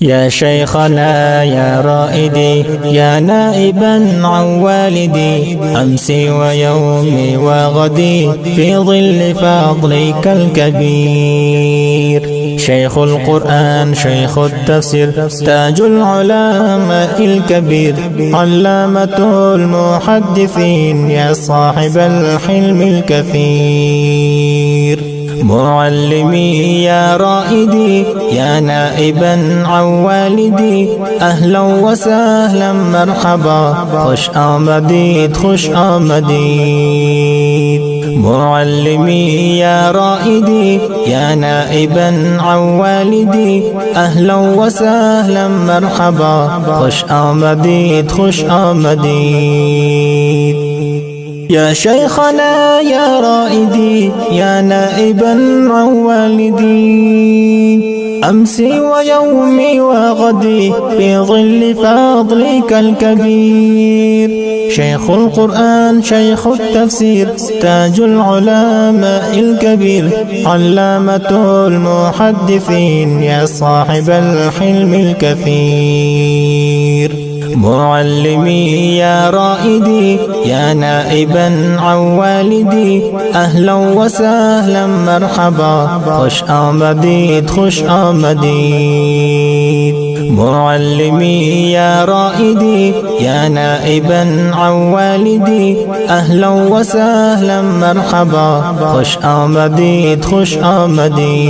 يا شيخنا يا رائدي يا نائبا عن والدي أمسي ويومي وغدي في ظل فضلك الكبير. شيخ القرآن شيخ التفسير تاج العلماء الكبير علامة المحدثين يا صاحب الحلم الكثير. معلمي يا رائدي يا نائبا عن والدي أهلا وسهلا مرحبا خوش آمديد خوش آمديد. معلمي يا رائدي يا نائبا عن والدي أهلا وسهلا مرحبا خوش آمديد خوش آمديد. يا شيخنا يا رائدي يا نائبا عن والدي أمسي ويومي وغدي في ظل فضلك الكبير. شيخ القرآن شيخ التفسير تاج العلماء الكبير علامة المحدثين يا صاحب الحلم الكثير. معلمي يا رائدي يا نائبا عن والدي أهلا وسهلا مرحبا خوش آمديد خوش آمديد. معلمي يا رائدي يا نائبا عن والدي أهلا وسهلا مرحبا خوش آمديد خوش آمديد.